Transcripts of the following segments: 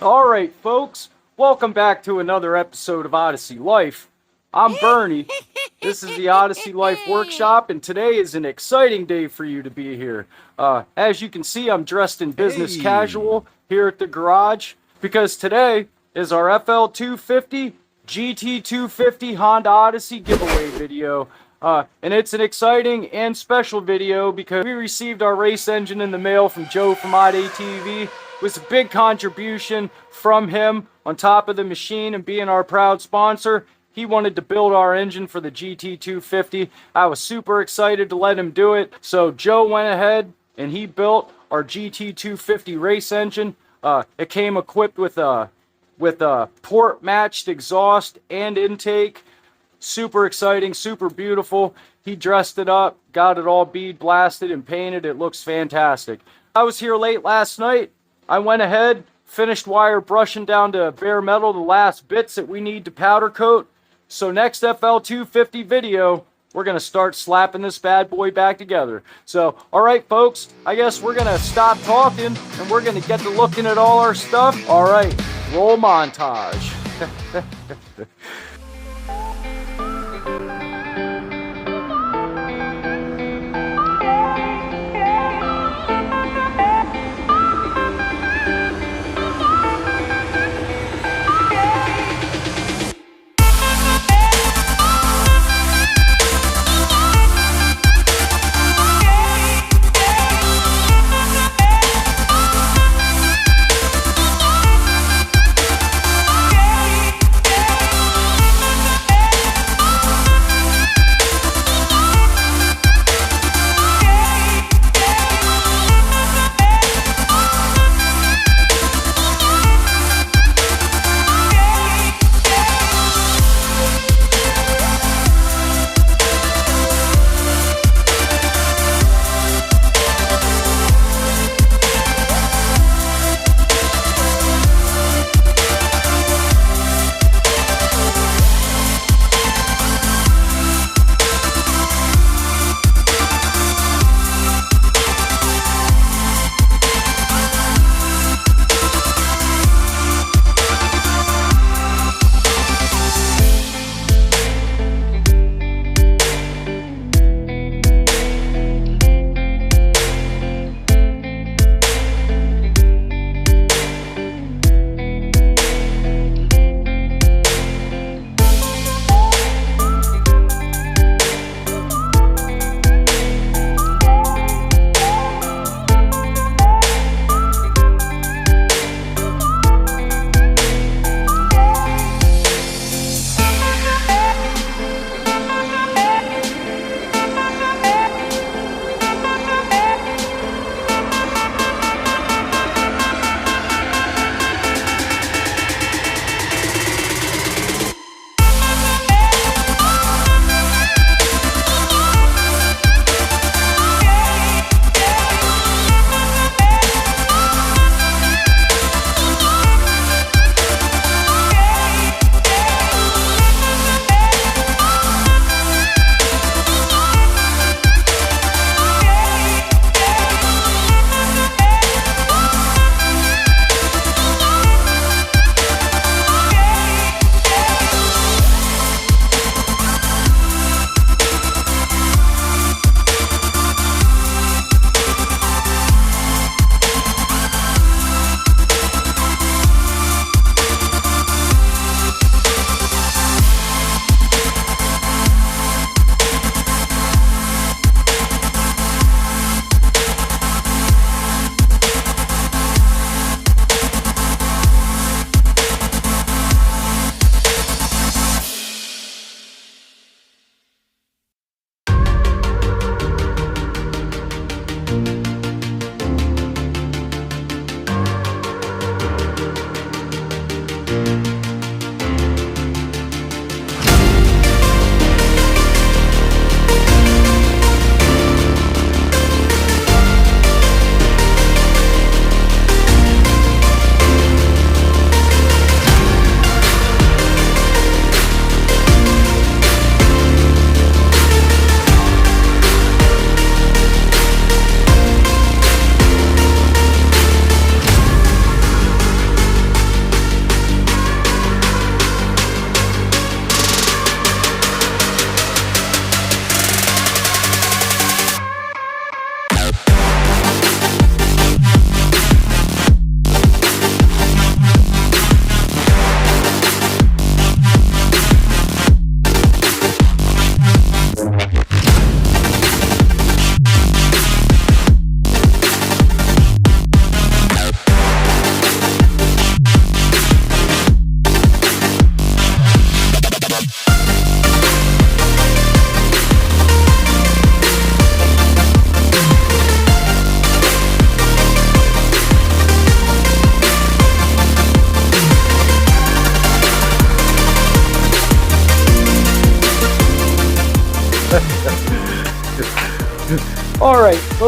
All right, folks, welcome back to another episode of Odyssey Life. I'm Bernie. This is the Odyssey Life Workshop, and today is an exciting day for you to be here. As you can see, I'm dressed in business casual here at the garage because today is our FL250 GT250 Honda Odyssey giveaway video. And it's an exciting and special video because we received our race engine in the mail from Joe from Oddatv. It was a big contribution from him on top of the machine and being our proud sponsor. He wanted to build our engine for the GT250. I was super excited to let him do it. So Joe went ahead and he built our GT250 race engine. It came equipped with a port matched exhaust and intake. Super exciting, super beautiful. He dressed it up, got it all bead blasted and painted. It looks fantastic. I was here late last night. I went ahead, finished wire brushing down to bare metal the last bits that we need to powder coat. So next FL250 video, we're going to start slapping this bad boy back together. So, all right, folks, I guess we're going to stop talking and we're going to get to looking at all our stuff. All right, roll montage.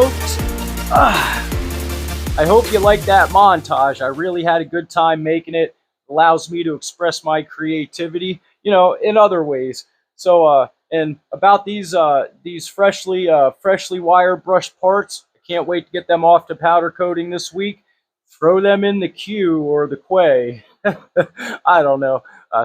folks, I hope you liked that montage. I really had a good time making it. It allows me to express my creativity, you know, in other ways. So, and about these freshly wire brushed parts, I can't wait to get them off to powder coating this week. Throw them in the queue or the quay. I don't know.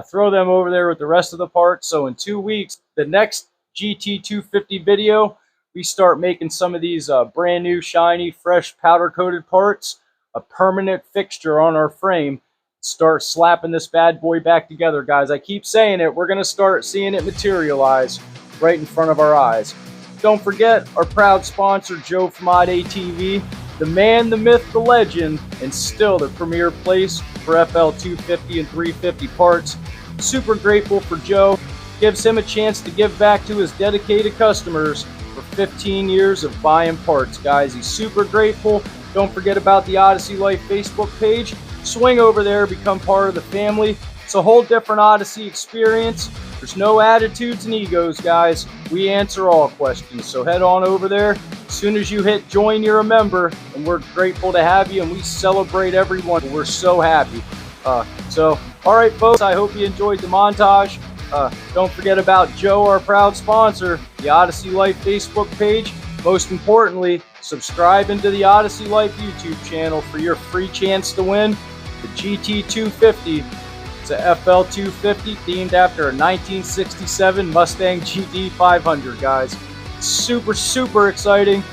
Throw them over there with the rest of the parts. So in 2 weeks, the next GT250 video, we start making some of these brand new, shiny, fresh powder coated parts, a permanent fixture on our frame. Start slapping this bad boy back together, guys. I keep saying it. We're going to start seeing it materialize right in front of our eyes. Don't forget our proud sponsor, Joe from Oddatv, the man, the myth, the legend, and still the premier place for FL 250 and 350 parts. Super grateful for Joe. Gives him a chance to give back to his dedicated customers for 15 years of buying parts, guys. He's super grateful. Don't forget about the Odyssey Life Facebook page. Swing over there, become part of the family. It's a whole different Odyssey experience. There's no attitudes and egos, guys. We answer all questions, so head on over there. As soon as you hit join, you're a member, and we're grateful to have you, and we celebrate everyone. We're so happy. All right, folks, I hope you enjoyed the montage. Don't forget about Joe, our proud sponsor, the Odyssey Life Facebook page. Most importantly, subscribe into the Odyssey Life YouTube channel for your free chance to win the GT250. It's a FL 250 themed after a 1967 Mustang GT 500, guys. Super, super exciting.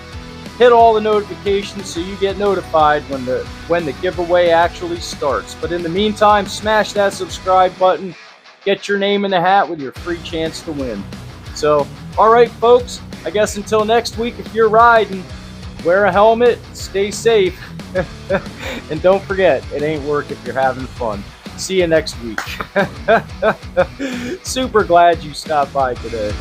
Hit all the notifications so you get notified when the giveaway actually starts. But in the meantime, smash that subscribe button. Get your name in the hat with your free chance to win. So, all right, folks, I guess until next week, if you're riding, wear a helmet, stay safe, and don't forget, it ain't work if you're having fun. See you next week. Super glad you stopped by today.